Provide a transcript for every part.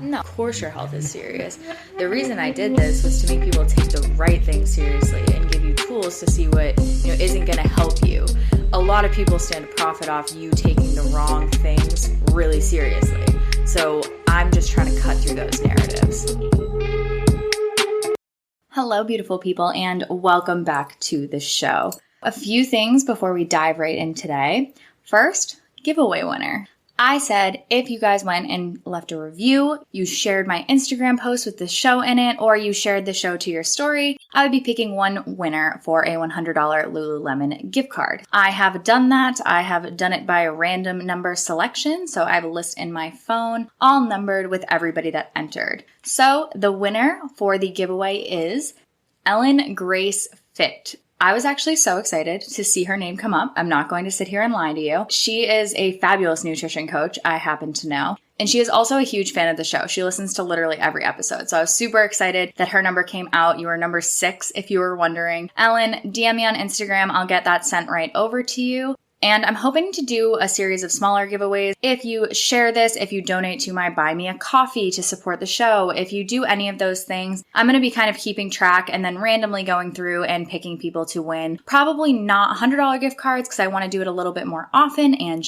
No, of course your health is serious. The reason I did this was to make people take the right things seriously and give you tools to see what isn't going to help you. A lot of people stand to profit off you taking the wrong things really seriously. So I'm just trying to cut through those narratives. Hello, beautiful people, and welcome back to the show. A few things before we dive right in today. First, giveaway winner. I said if you guys went and left a review, you shared my Instagram post with the show in it, or you shared the show to your story, I would be picking one winner for a $100 Lululemon gift card. I have done that. I have done it by a random number selection. So I have a list in my phone, all numbered with everybody that entered. So the winner for the giveaway is Ellen Grace Fit. I was actually so excited to see her name come up. I'm not going to sit here and lie to you. She is a fabulous nutrition coach, I happen to know. And she is also a huge fan of the show. She listens to literally every episode. So I was super excited that her number came out. You were number 6 if you were wondering. Ellen, DM me on Instagram. I'll get that sent right over to you. And I'm hoping to do a series of smaller giveaways. If you share this, if you donate to my Buy Me a Coffee to support the show, if you do any of those things, I'm going to be kind of keeping track and then randomly going through and picking people to win. Probably not $100 gift cards because I want to do it a little bit more often. And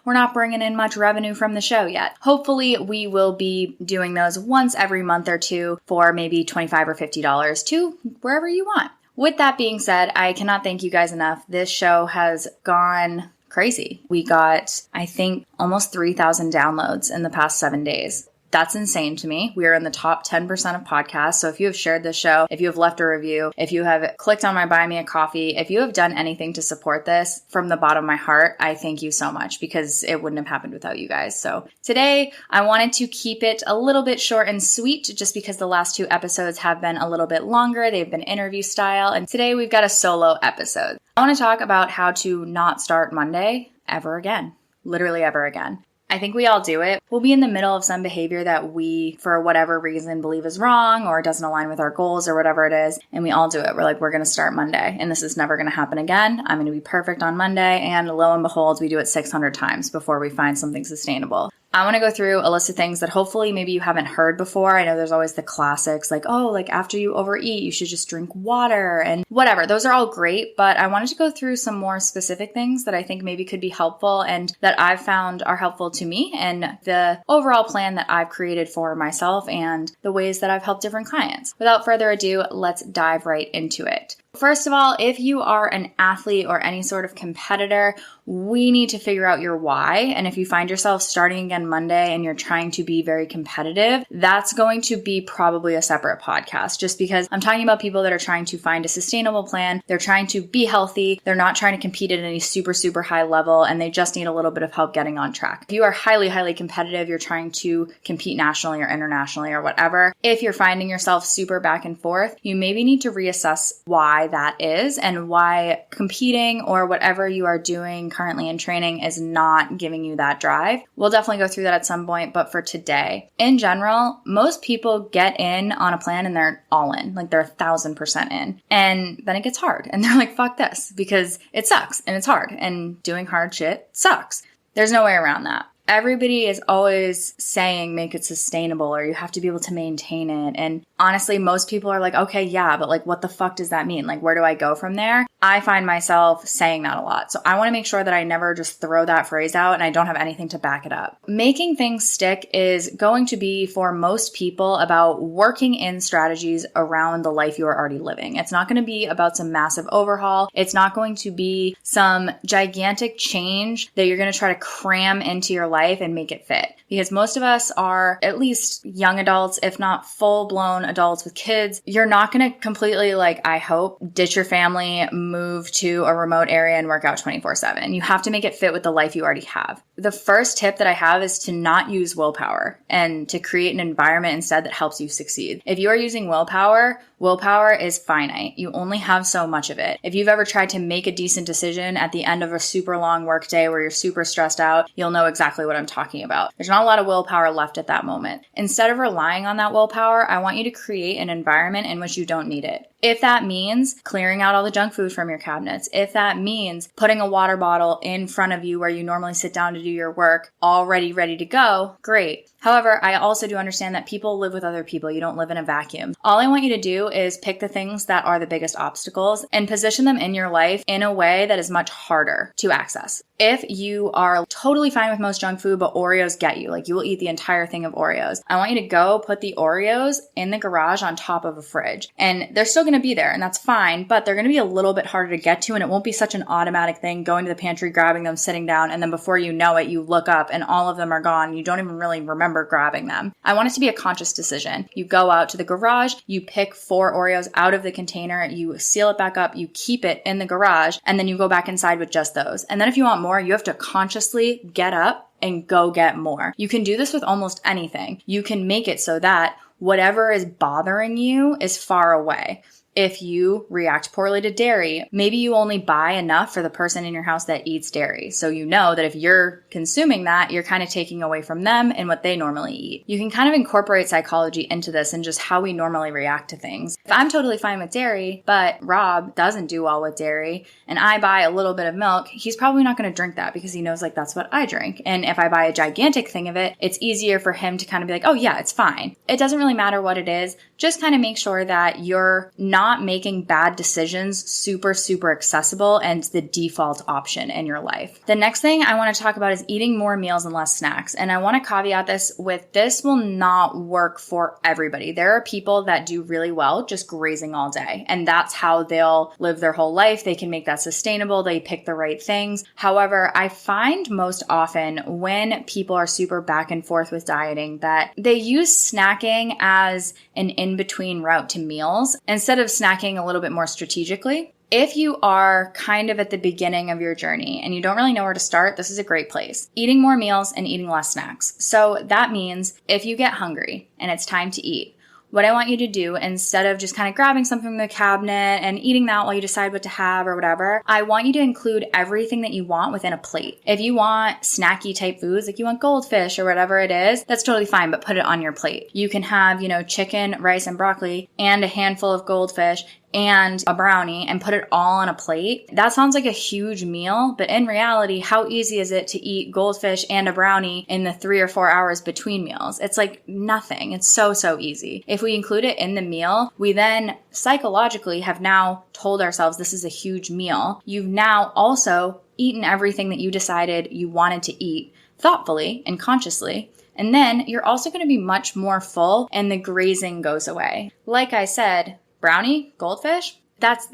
we're not bringing in much revenue from the show yet. Hopefully we will be doing those once every month or two for maybe $25 or $50 to wherever you want. With that being said, I cannot thank you guys enough. This show has gone crazy. We got, I think, almost 3,000 downloads in the past 7 days. That's insane to me. We are in the top 10% of podcasts. So if you have shared this show, if you have left a review, if you have clicked on my Buy Me a Coffee, if you have done anything to support this from the bottom of my heart, I thank you so much because it wouldn't have happened without you guys. So today I wanted to keep it a little bit short and sweet just because the last 2 episodes have been a little bit longer. They've been interview style. And today we've got a solo episode. I want to talk about how to not start Monday ever again. Literally ever again. I think we all do it. We'll be in the middle of some behavior that we, for whatever reason, believe is wrong or doesn't align with our goals or whatever it is, and we all do it. We're like, we're going to start Monday, and this is never going to happen again. I'm going to be perfect on Monday, and lo and behold, we do it 600 times before we find something sustainable. I want to go through a list of things that hopefully maybe you haven't heard before. I know there's always the classics like, oh, like after you overeat, you should just drink water and whatever. Those are all great, but I wanted to go through some more specific things that I think maybe could be helpful and that I've found are helpful to me and the overall plan that I've created for myself and the ways that I've helped different clients. Without further ado, let's dive right into it. First of all, if you are an athlete or any sort of competitor, we need to figure out your why. And if you find yourself starting again Monday and you're trying to be very competitive, that's going to be probably a separate podcast just because I'm talking about people that are trying to find a sustainable plan. They're trying to be healthy. They're not trying to compete at any super, super high level and they just need a little bit of help getting on track. If you are highly, highly competitive, you're trying to compete nationally or internationally or whatever. If you're finding yourself super back and forth, you maybe need to reassess why that is and why competing or whatever you are doing currently in training is not giving you that drive. We'll definitely go through that at some point, but for today, in general, most people get in on a plan and they're all in, like they're 1,000% in. And then it gets hard and they're like, fuck this, because it sucks and it's hard and doing hard shit sucks. There's no way around that. Everybody is always saying make it sustainable or you have to be able to maintain it. And honestly, most people are like, okay, yeah, but like, what the fuck does that mean? Like, where do I go from there? I find myself saying that a lot. So I want to make sure that I never just throw that phrase out and I don't have anything to back it up. Making things stick is going to be for most people about working in strategies around the life you are already living. It's not going to be about some massive overhaul. It's not going to be some gigantic change that you're going to try to cram into your life and make it fit. Because most of us are at least young adults, if not full-blown adults with kids. You're not going to completely, like, I hope, ditch your family, move to a remote area and work out 24/7. You have to make it fit with the life you already have. The first tip that I have is to not use willpower and to create an environment instead that helps you succeed. If you are using willpower is finite. You only have so much of it. If you've ever tried to make a decent decision at the end of a super long work day where you're super stressed out, you'll know exactly what I'm talking about. There's not a lot of willpower left at that moment. Instead of relying on that willpower, I want you to create an environment in which you don't need it. If that means clearing out all the junk food from your cabinets, if that means putting a water bottle in front of you where you normally sit down to do your work, already ready to go, great. However, I also do understand that people live with other people. You don't live in a vacuum. All I want you to do is pick the things that are the biggest obstacles and position them in your life in a way that is much harder to access. If you are totally fine with most junk food, but Oreos get you, like you will eat the entire thing of Oreos, I want you to go put the Oreos in the garage on top of a fridge. And they're still going to be there, and that's fine, but they're going to be a little bit harder to get to, and it won't be such an automatic thing going to the pantry, grabbing them, sitting down, and then before you know it, you look up and all of them are gone. You don't even really remember grabbing them. I want it to be a conscious decision. You go out to the garage, you pick 4 Oreos out of the container, you seal it back up, you keep it in the garage, and then you go back inside with just those. And then if you want more, you have to consciously get up and go get more. You can do this with almost anything. You can make it so that whatever is bothering you is far away. If you react poorly to dairy, maybe you only buy enough for the person in your house that eats dairy. So you know that if you're consuming that, you're kind of taking away from them and what they normally eat. You can kind of incorporate psychology into this and just how we normally react to things. If I'm totally fine with dairy, but Rob doesn't do well with dairy, and I buy a little bit of milk, he's probably not going to drink that because he knows like that's what I drink. And if I buy a gigantic thing of it, it's easier for him to kind of be like, oh yeah, it's fine. It doesn't really matter what it is. Just kind of make sure that you're not making bad decisions super, super accessible and the default option in your life. The next thing I want to talk about is eating more meals and less snacks. And I want to caveat this with this will not work for everybody. There are people that do really well just grazing all day, and that's how they'll live their whole life. They can make that sustainable. They pick the right things. However, I find most often when people are super back and forth with dieting that they use snacking as an in-between route to meals instead of snacking a little bit more strategically. If you are kind of at the beginning of your journey and you don't really know where to start, this is a great place. Eating more meals and eating less snacks. So that means if you get hungry and it's time to eat, what I want you to do, instead of just kind of grabbing something from the cabinet and eating that while you decide what to have or whatever, I want you to include everything that you want within a plate. If you want snacky type foods, like you want goldfish or whatever it is, that's totally fine, but put it on your plate. You can have, chicken, rice, and broccoli and a handful of goldfish and a brownie and put it all on a plate. That sounds like a huge meal, but in reality, how easy is it to eat goldfish and a brownie in the 3 or 4 hours between meals? It's like nothing. It's so, so easy. If we include it in the meal, we then psychologically have now told ourselves this is a huge meal. You've now also eaten everything that you decided you wanted to eat thoughtfully and consciously. And then you're also going to be much more full and the grazing goes away. Like I said, brownie, goldfish, that's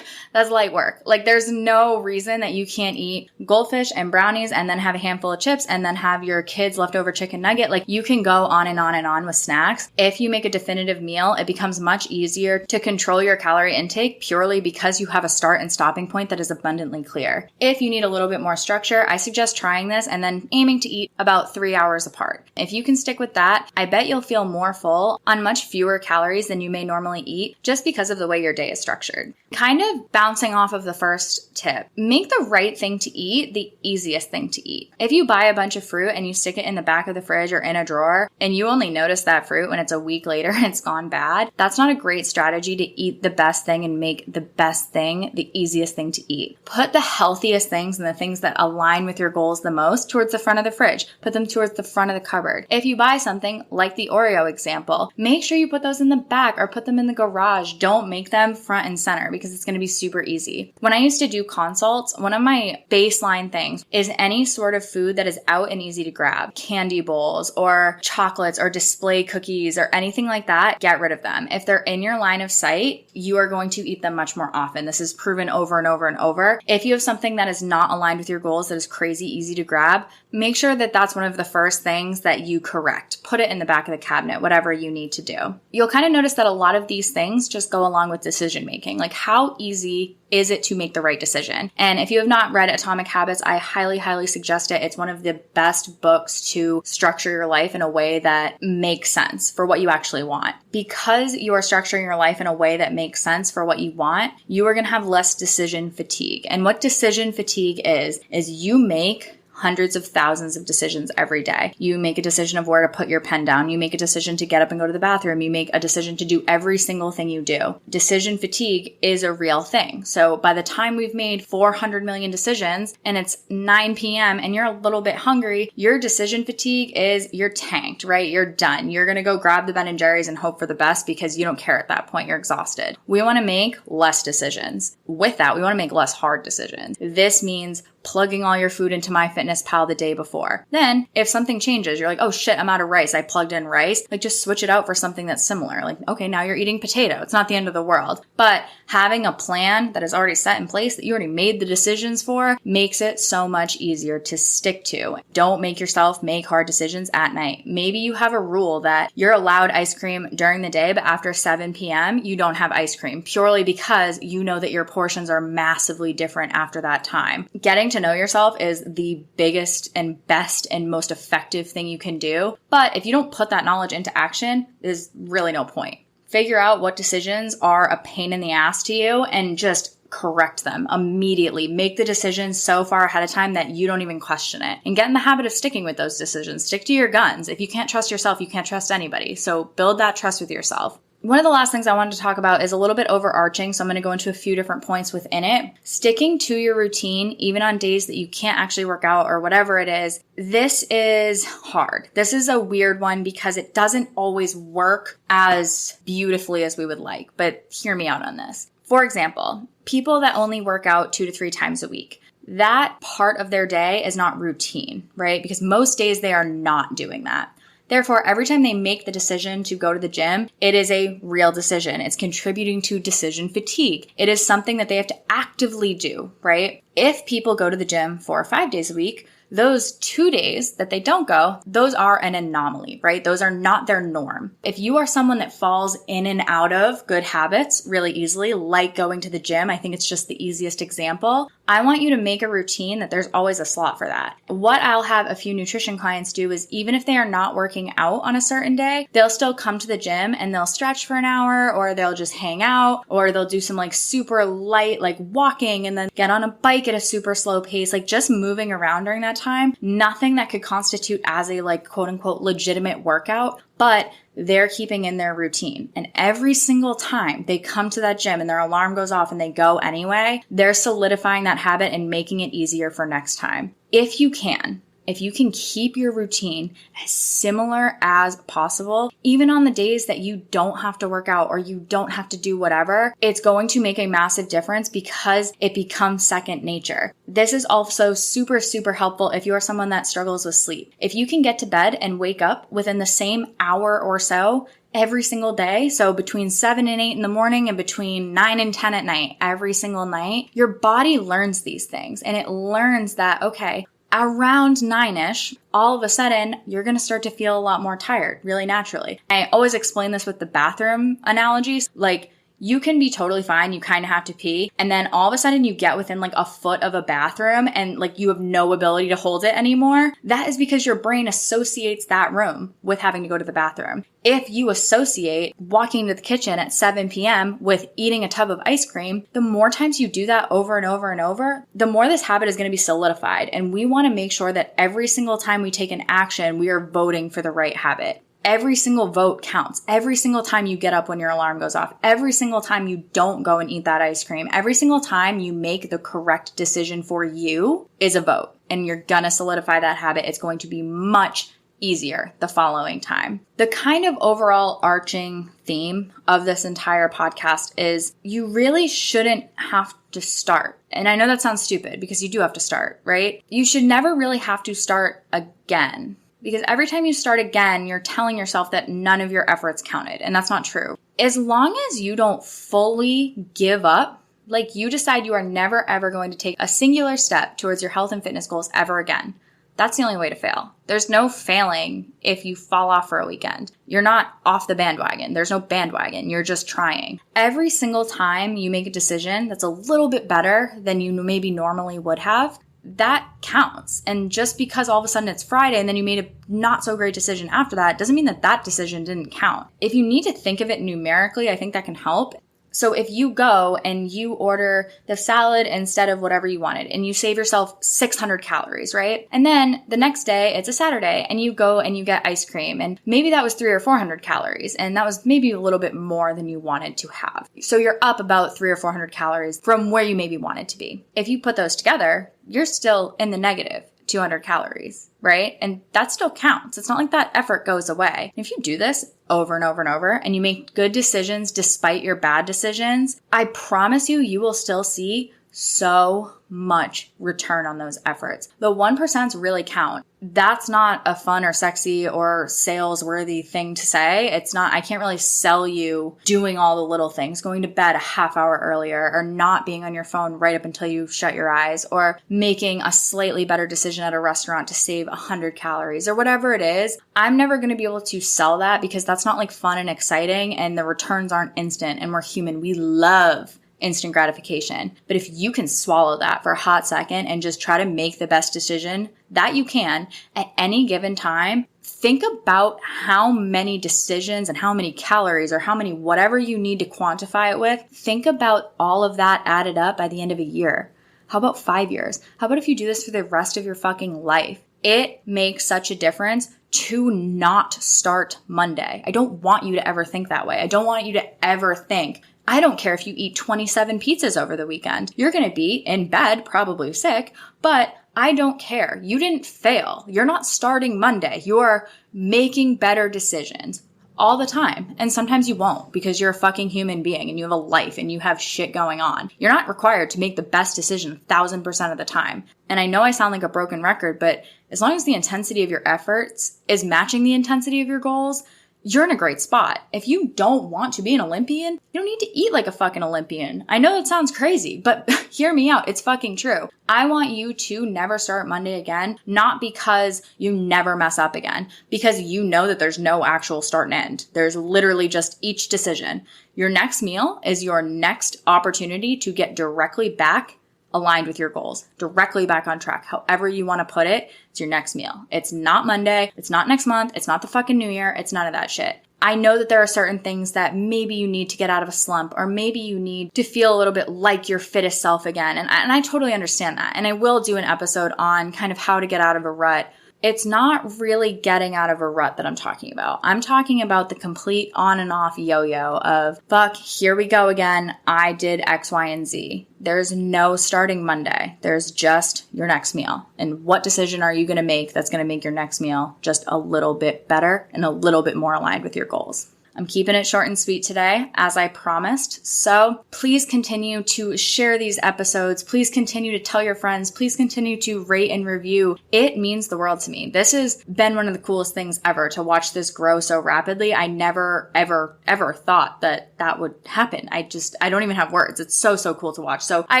light work. Like there's no reason that you can't eat goldfish and brownies and then have a handful of chips and then have your kids' leftover chicken nugget. Like you can go on and on and on with snacks. If you make a definitive meal, it becomes much easier to control your calorie intake purely because you have a start and stopping point that is abundantly clear. If you need a little bit more structure, I suggest trying this and then aiming to eat about 3 hours apart. If you can stick with that, I bet you'll feel more full on much fewer calories than you may normally eat just because of the way your day is structured. Kind of bouncing off of the first tip, make the right thing to eat the easiest thing to eat. If you buy a bunch of fruit and you stick it in the back of the fridge or in a drawer and you only notice that fruit when it's a week later and it's gone bad, that's not a great strategy to eat the best thing and make the best thing the easiest thing to eat. Put the healthiest things and the things that align with your goals the most towards the front of the fridge. Put them towards the front of the cupboard. If you buy something like the Oreo example, make sure you put those in the back or put them in the garage. Don't make them front and center because it's going to be super easy. When I used to do consults, one of my baseline things is any sort of food that is out and easy to grab, candy bowls or chocolates or display cookies or anything like that, get rid of them. If they're in your line of sight, you are going to eat them much more often. This is proven over and over and over. If you have something that is not aligned with your goals, that is crazy easy to grab, make sure that that's one of the first things that you correct. Put it in the back of the cabinet, whatever you need to do. You'll kind of notice that a lot of these things just go along with decision making. Like how easy is it to make the right decision? And if you have not read Atomic Habits, I highly, highly suggest it. It's one of the best books to structure your life in a way that makes sense for what you actually want. Because you are structuring your life in a way that makes sense for what you want, you are going to have less decision fatigue. And what decision fatigue is you make hundreds of thousands of decisions every day. You make a decision of where to put your pen down. You make a decision to get up and go to the bathroom. You make a decision to do every single thing you do. Decision fatigue is a real thing. So by the time we've made 400 million decisions and it's 9 p.m. and you're a little bit hungry, your decision fatigue is you're tanked, right? You're done. You're going to go grab the Ben & Jerry's and hope for the best because you don't care at that point. You're exhausted. We want to make less decisions. With that, we want to make less hard decisions. This means plugging all your food into MyFitnessPal the day before. Then if something changes, you're like, oh shit, I'm out of rice. I plugged in rice. Like just switch it out for something that's similar. Like, okay, now you're eating potato. It's not the end of the world. But having a plan that is already set in place that you already made the decisions for makes it so much easier to stick to. Don't make yourself make hard decisions at night. Maybe you have a rule that you're allowed ice cream during the day, but after 7 p.m., you don't have ice cream purely because you know that your portions are massively different after that time. Getting to know yourself is the biggest and best and most effective thing you can do. But if you don't put that knowledge into action, there's really no point. Figure out what decisions are a pain in the ass to you and just correct them immediately. Make the decision so far ahead of time that you don't even question it. And get in the habit of sticking with those decisions. Stick to your guns. If you can't trust yourself, you can't trust anybody. So build that trust with yourself. One of the last things I wanted to talk about is a little bit overarching, so I'm going to go into a few different points within it. Sticking to your routine, even on days that you can't actually work out or whatever it is, this is hard. This is a weird one because it doesn't always work as beautifully as we would like, but hear me out on this. For example, people that only work out 2 to 3 times a week. That part of their day is not routine, right? Because most days they are not doing that. Therefore, every time they make the decision to go to the gym, it is a real decision. It's contributing to decision fatigue. It is something that they have to actively do, right? If people go to the gym 4 or 5 days a week, those 2 days that they don't go, those are an anomaly, right? Those are not their norm. If you are someone that falls in and out of good habits really easily, like going to the gym, I think it's just the easiest example. I want you to make a routine that there's always a slot for that. What I'll have a few nutrition clients do is even if they are not working out on a certain day, they'll still come to the gym and they'll stretch for an hour, or they'll just hang out, or they'll do some like super light, like walking, and then get on a bike at a super slow pace, like just moving around during that time. Nothing that could constitute as a like quote unquote legitimate workout, but they're keeping in their routine. And every single time they come to that gym and their alarm goes off and they go anyway, they're solidifying that habit and making it easier for next time. If you can keep your routine as similar as possible, even on the days that you don't have to work out or you don't have to do whatever, it's going to make a massive difference because it becomes second nature. This is also super, super helpful if you are someone that struggles with sleep. If you can get to bed and wake up within the same hour or so every single day, so between 7 and 8 in the morning and between 9 and 10 at night, every single night, your body learns these things and it learns that, okay, around 9-ish, all of a sudden, you're going to start to feel a lot more tired, really naturally. I always explain this with the bathroom analogies. Like, you can be totally fine. You kind of have to pee. And then all of a sudden you get within like a foot of a bathroom and like you have no ability to hold it anymore. That is because your brain associates that room with having to go to the bathroom. If you associate walking to the kitchen at 7 p.m. with eating a tub of ice cream, the more times you do that over and over and over, the more this habit is going to be solidified. And we want to make sure that every single time we take an action, we are voting for the right habit. Every single vote counts. Every single time you get up when your alarm goes off, every single time you don't go and eat that ice cream, every single time you make the correct decision for you is a vote. And you're gonna solidify that habit. It's going to be much easier the following time. The kind of overall arching theme of this entire podcast is you really shouldn't have to start. And I know that sounds stupid because you do have to start, right? You should never really have to start again. Because every time you start again, you're telling yourself that none of your efforts counted. And that's not true. As long as you don't fully give up, like you decide you are never ever going to take a singular step towards your health and fitness goals ever again, that's the only way to fail. There's no failing if you fall off for a weekend. You're not off the bandwagon. There's no bandwagon. You're just trying. Every single time you make a decision that's a little bit better than you maybe normally would have, that counts. And just because all of a sudden it's Friday and then you made a not so great decision after that doesn't mean that that decision didn't count. If you need to think of it numerically, I think that can help. So if you go and you order the salad instead of whatever you wanted and you save yourself 600 calories, right? And then the next day, it's a Saturday, and you go and you get ice cream, and maybe that was 300 or 400 calories, and that was maybe a little bit more than you wanted to have. So you're up about 300 or 400 calories from where you maybe wanted to be. If you put those together, you're still in the negative 200 calories, right? And that still counts. It's not like that effort goes away. If you do this over and over and over, and you make good decisions despite your bad decisions, I promise you, you will still see so much return on those efforts. The 1% really count. That's not a fun or sexy or sales worthy thing to say. It's not, I can't really sell you doing all the little things, going to bed a half hour earlier, or not being on your phone right up until you shut your eyes, or making a slightly better decision at a restaurant to save 100 calories or whatever it is. I'm never going to be able to sell that because that's not like fun and exciting, and the returns aren't instant, and we're human. We love instant gratification. But if you can swallow that for a hot second and just try to make the best decision that you can at any given time, think about how many decisions and how many calories or how many whatever you need to quantify it with. Think about all of that added up by the end of a year. How about 5 years? How about if you do this for the rest of your fucking life? It makes such a difference to not start Monday. I don't want you to ever think that way. I don't want you to ever think, I don't care if you eat 27 pizzas over the weekend. You're going to be in bed, probably sick, but I don't care. You didn't fail. You're not starting Monday. You are making better decisions all the time. And sometimes you won't because you're a fucking human being and you have a life and you have shit going on. You're not required to make the best decision 1,000% of the time. And I know I sound like a broken record, but as long as the intensity of your efforts is matching the intensity of your goals, you're in a great spot. If you don't want to be an Olympian, you don't need to eat like a fucking Olympian. I know that sounds crazy, but hear me out. It's fucking true. I want you to never start Monday again, not because you never mess up again, because you know that there's no actual start and end. There's literally just each decision. Your next meal is your next opportunity to get directly back aligned with your goals, directly back on track. However you want to put it, it's your next meal. It's not Monday. It's not next month. It's not the fucking new year. It's none of that shit. I know that there are certain things that maybe you need to get out of a slump, or maybe you need to feel a little bit like your fittest self again. And I totally understand that. And I will do an episode on kind of how to get out of a rut. It's not really getting out of a rut that I'm talking about. I'm talking about the complete on and off yo-yo of, fuck, here we go again. I did X, Y, and Z. There's no starting Monday. There's just your next meal. And what decision are you going to make that's going to make your next meal just a little bit better and a little bit more aligned with your goals? I'm keeping it short and sweet today, as I promised. So please continue to share these episodes. Please continue to tell your friends. Please continue to rate and review. It means the world to me. This has been one of the coolest things ever to watch this grow so rapidly. I never, ever, ever thought that would happen. I don't even have words. It's so, so cool to watch. So I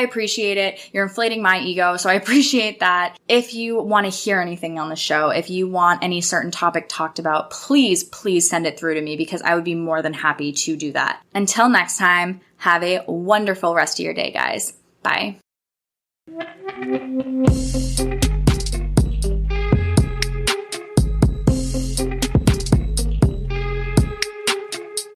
appreciate it. You're inflating my ego. So I appreciate that. If you want to hear anything on the show, if you want any certain topic talked about, please send it through to me because I would be more than happy to do that. Until next time, have a wonderful rest of your day, guys. Bye.